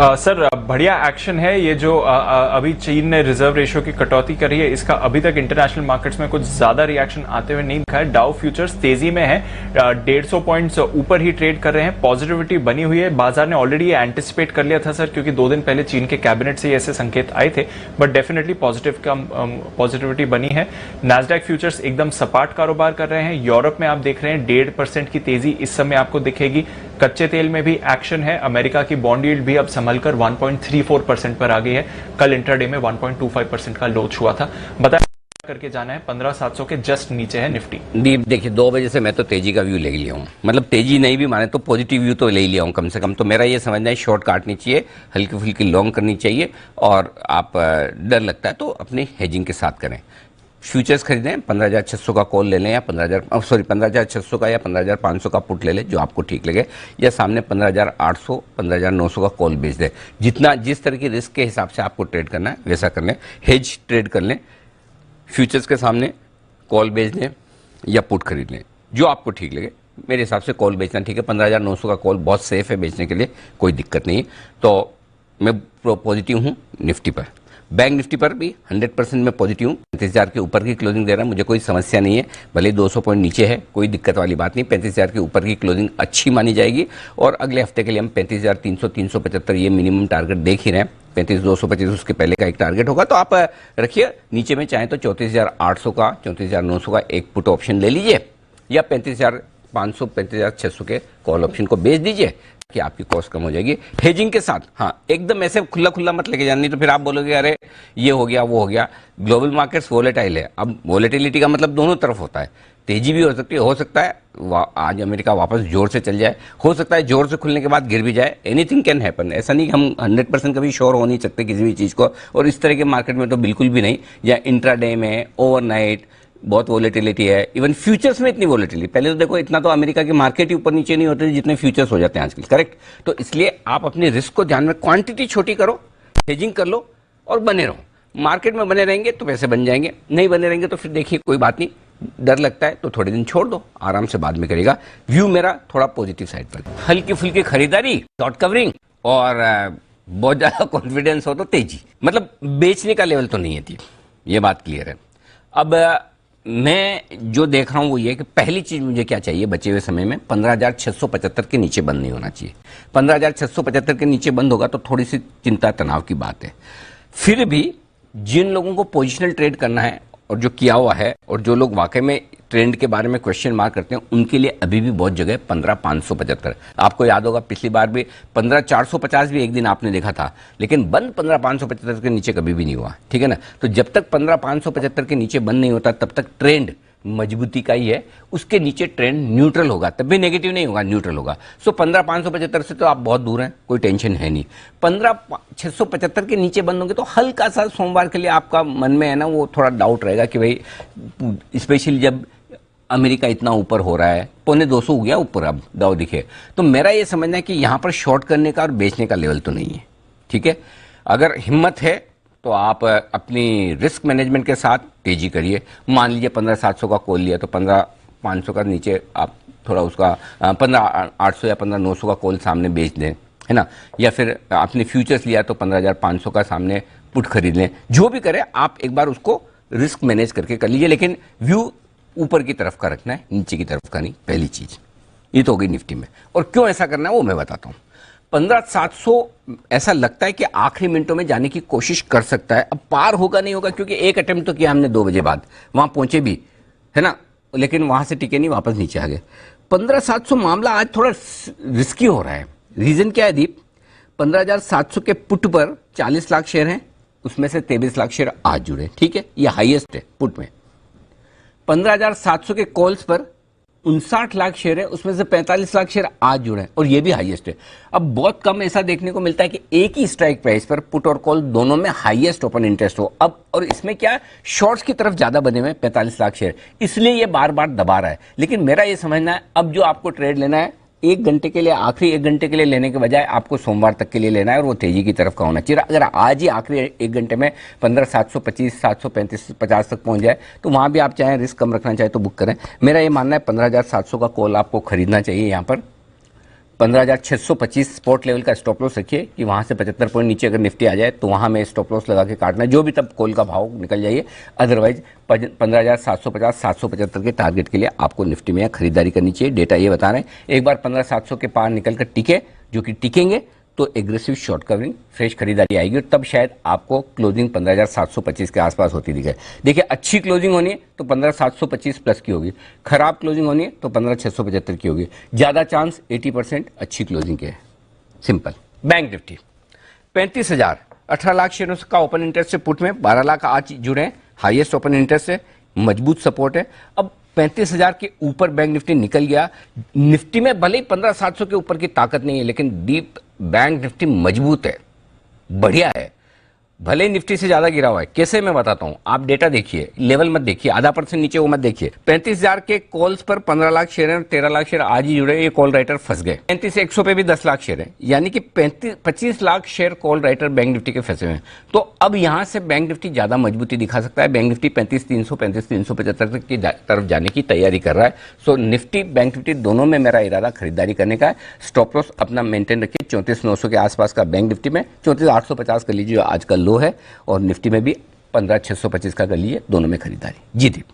Sir बढ़िया action है ये जो अभी चीन ने रिजर्व रेशियो की कटौती करी है, इसका अभी तक इंटरनेशनल मार्केट्स में कुछ ज्यादा रिएक्शन आते हुए नहीं दिखा है। डाउ फ्यूचर्स तेजी में है, 150 पॉइंट्स ऊपर ही ट्रेड कर रहे हैं। पॉजिटिविटी बनी हुई है, बाजार ने ऑलरेडी ये एंटिसिपेट कर लिया था सर, क्योंकि 2 दिन पहले चीन के कैबिनेट से ऐसे संकेत आए थे, बट डेफिनेटली पॉजिटिविटी बनी है। नैस्डैक फ्यूचर्स एकदम सपाट कारोबार कर रहे हैं। यूरोप में आप देख रहे हैं 1.5% की तेजी इस समय आपको दिखेगी। कच्चे तेल में भी एक्शन है, अमेरिका की बॉन्ड यील्ड भी अब संभलकर 1.34% पर आ गई है। कल इंट्राडे में 1.25% का लो छुआ था। बताया करके जाना है 15,700 के जस्ट नीचे है निफ्टी। देखिए 2 बजे से मैं तो तेजी का व्यू ले लिया हूँ, मतलब तेजी नहीं भी माने तो पॉजिटिव व्यू तो ले लिया हूँ कम से कम। तो मेरा ये समझना है शॉर्ट काटनी चाहिए, हल्की फुल्की लॉन्ग करनी चाहिए, और आप डर लगता है तो अपनी हेजिंग के साथ करें। फ्यूचर्स खरीदें, 15,600 का कॉल ले लें, या 15,600 का या 15,500 का पुट ले लें, जो आपको ठीक लगे, या सामने 15,800 15,900 का कॉल बेच दें। जितना जिस तरह की रिस्क के हिसाब से आपको ट्रेड करना है वैसा कर लें, हेज ट्रेड कर लें। फ्यूचर्स के सामने कॉल बेच लें या पुट खरीद लें, जो आपको ठीक लगे। मेरे हिसाब से कॉल बेचना ठीक है, 15,900 का कॉल बहुत सेफ है बेचने के लिए, कोई दिक्कत नहीं। तो मैं पॉजिटिव हूँ निफ्टी पर। बैंक निफ्टी पर भी 100% में पॉजिटिव हूँ। 35,000 के ऊपर की क्लोजिंग दे रहा है, मुझे कोई समस्या नहीं है। भले 200 पॉइंट नीचे है, कोई दिक्कत वाली बात नहीं। 35,000 के ऊपर की क्लोजिंग अच्छी मानी जाएगी, और अगले हफ्ते के लिए हम 35,300 375 ये मिनिमम टारगेट देख ही रहे हैं। 35,225 उसके पहले का एक टारगेट होगा, तो आप रखिए। नीचे में चाहें तो 34,800 का 34,900 का एक पुट ऑप्शन ले लीजिए, या 35,500 35,600 के कॉल ऑप्शन को बेच दीजिए कि आपकी कॉस्ट कम हो जाएगी हेजिंग के साथ। हाँ, एकदम ऐसे खुला खुला मत लेके जानी, तो फिर आप बोलोगे अरे ये हो गया वो हो गया। ग्लोबल मार्केट्स वोलेटाइल है। अब वोलेटिलिटी का मतलब दोनों तरफ होता है, तेजी भी हो सकती है, हो सकता है आज अमेरिका वापस जोर से चल जाए, हो सकता है जोर से खुलने के बाद गिर भी जाए। Anything can happen. ऐसा नहीं कि हम 100% कभी श्योर हो नहीं सकते किसी भी चीज़ को, और इस तरह के मार्केट में तो बिल्कुल भी नहीं। या इंट्राडे में ओवरनाइट बहुत वोलेटिलिटी है, इवन फ्यूचर्स में इतनी वोलेटिलिटी। पहले तो देखो इतना तो अमेरिका के मार्केट ही ऊपर नीचे नहीं होते जितने फ्यूचर्स हो जाते हैं आजकल, करेक्ट। तो इसलिए आप अपने रिस्क को ध्यान में, क्वांटिटी छोटी करो, हेजिंग कर लो और बने रहो। मार्केट में बने रहेंगे तो पैसे बन जाएंगे, नहीं बने रहेंगे तो फिर देखिए कोई बात नहीं, डर लगता है तो थोड़े दिन छोड़ दो, आराम से बाद में करेगा। व्यू मेरा थोड़ा पॉजिटिव साइड पर। हल्की फुल्की खरीदारी, शॉर्ट कवरिंग, और बहुत ज्यादा कॉन्फिडेंस हो तो तेजी, मतलब बेचने का लेवल तो नहीं है थी, ये बात क्लियर है। अब मैं जो देख रहा हूं वो ये कि पहली चीज मुझे क्या चाहिए बचे हुए समय में, 15,675 के नीचे बंद नहीं होना चाहिए। 15,675 के नीचे बंद होगा तो थोड़ी सी चिंता तनाव की बात है। फिर भी जिन लोगों को पोजिशनल ट्रेड करना है और जो किया हुआ है, और जो लोग वाकई में ट्रेंड के बारे में क्वेश्चन मार्क करते हैं, उनके लिए अभी भी बहुत जगह 15,575। आपको याद होगा पिछली बार भी 15,450 भी एक दिन आपने देखा था, लेकिन बंद 15,575 के नीचे कभी भी नहीं हुआ, ठीक है ना। तो जब तक 15,575 के नीचे बंद नहीं होता तब तक ट्रेंड मजबूती का ही है। उसके नीचे ट्रेंड न्यूट्रल होगा, तब भी नेगेटिव नहीं होगा, न्यूट्रल होगा। सो 15,575 से तो आप बहुत दूर हैं, कोई टेंशन है नहीं। 15,675 के नीचे बंद होंगे तो हल्का सा सोमवार के लिए आपका मन में है ना वो थोड़ा डाउट रहेगा कि भाई, स्पेशली जब अमेरिका इतना ऊपर हो रहा है, 250 हो गया ऊपर, अब दाव दिखे, तो मेरा ये समझना है कि यहां पर शॉर्ट करने का और बेचने का लेवल तो नहीं है, ठीक है। अगर हिम्मत है तो आप अपनी रिस्क मैनेजमेंट के साथ तेजी करिए। मान लीजिए 15,700 का कॉल लिया तो 15,500 का नीचे आप थोड़ा उसका 15,800 या 15,900 का कॉल सामने बेच दें, है ना। या फिर आपने फ्यूचर्स लिया तो 15,500 का सामने पुट खरीद लें। जो भी करें आप एक बार उसको रिस्क मैनेज करके कर लीजिए, लेकिन व्यू ऊपर की तरफ का रखना है, नीचे की तरफ का नहीं, पहली चीज। ये तो हो गई निफ्टी में। और क्यों ऐसा करना है वो मैं बताता हूं। 15,700 ऐसा लगता है कि आखिरी मिनटों में जाने की कोशिश कर सकता है, अब पार होगा नहीं होगा, क्योंकि एक अटेम्प्ट तो किया हमने 2 बजे बाद, वहां पहुंचे भी, है ना, लेकिन वहां से टिके नहीं, वापस नीचे आ गए। 15,700 मामला आज थोड़ा रिस्की हो रहा है। रीजन क्या है दीप? 15,700 के पुट पर 40 लाख शेयर हैं, उसमें से 23 लाख शेयर आज जुड़े, ठीक है, ये हाईएस्ट है पुट में। 15,700 के कॉल्स पर 59 लाख शेयर है, उसमें से 45 लाख शेयर आज जुड़े हैं, और ये भी हाईएस्ट है। अब बहुत कम ऐसा देखने को मिलता है कि एक ही स्ट्राइक प्राइस पर पुट और कॉल दोनों में हाईएस्ट ओपन इंटरेस्ट हो। अब और इसमें क्या है, शॉर्ट्स की तरफ ज्यादा बने हुए 45 लाख शेयर, इसलिए ये बार बार दबा रहा है। लेकिन मेरा ये समझना है, अब जो आपको ट्रेड लेना है 1 घंटे के लिए, आखिरी 1 घंटे के लिए लेने के बजाय आपको सोमवार तक के लिए लेना है, और वो तेजी की तरफ का होना चाहिए। अगर आज ही आखिरी 1 घंटे में 15,725 735 50 तक पहुंच जाए तो वहां भी आप चाहें रिस्क कम रखना चाहे तो बुक करें। मेरा ये मानना है 15,700 का कॉल आपको खरीदना चाहिए यहाँ पर। 15,625 स्पॉट लेवल का स्टॉप लॉस रखिए कि वहां से 75 पॉइंट नीचे अगर निफ्टी आ जाए तो वहां में स्टॉप लॉस लगा के काटना है, जो भी तब कॉल का भाव निकल जाइए। अदरवाइज 15,750 775 के टारगेट के लिए आपको निफ्टी में खरीदारी करनी चाहिए। डेटा ये बता रहे हैं एक बार 15,700 के पार निकल कर टिके, जो कि टिकेंगे तो एग्रेसिव शॉर्ट कवरिंग फ्रेश खरीदारी आएगी और तब शायद आपको क्लोजिंग 15,725 के आसपास होती दिखे। देखिए अच्छी क्लोजिंग होनी है तो 15,725 प्लस की होगी, खराब क्लोजिंग होनी है तो 15,675 की होगी। ज्यादा चांस 80% अच्छी क्लोजिंग के है। सिंपल। बैंक निफ्टी 35,000 18 लाख शेयरों का ओपन इंटरेस्ट से पुट में 12 लाख आज जुड़े हैं, हाईएस्ट ओपन इंटरेस्ट है, मजबूत सपोर्ट है। अब 35,000 के ऊपर बैंक निफ्टी निकल गया। निफ्टी में भले ही 15,700 के ऊपर की ताकत नहीं है, लेकिन डीप बैंक निफ्टी मजबूत है, बढ़िया है। भले ही निफ्टी से ज्यादा गिरा हुआ है। कैसे मैं बताता हूं, आप डेटा देखिए, लेवल मत देखिए, आधा % नीचे वो मत देखिए। 35,000 के कॉल्स पर 15 लाख शेयर है, 13 लाख शेयर आज ही जुड़े, ये कॉल राइटर फंस गए। 35,100 पे भी 10 लाख शेयर है, यानी कि 25 lakh share call writer bank Nifty के फंसे हुए हैं। तो अब यहां से बैंक निफ्टी ज्यादा मजबूती दिखा सकता है। बैंक निफ्टी 35,300 35,375 की तरफ जाने की तैयारी कर रहा है। सो निफ्टी बैंक निफ्टी दोनों में मेरा इरादा खरीदारी करने का है। स्टॉप लॉस अपना मेंटेन रखिए 34,900 के आसपास का बैंक निफ्टी में, 34,850 कर लीजिए आज का लो है, और निफ्टी में भी 15,625 का कर लीजिए, दोनों में खरीदारी। जी दीप।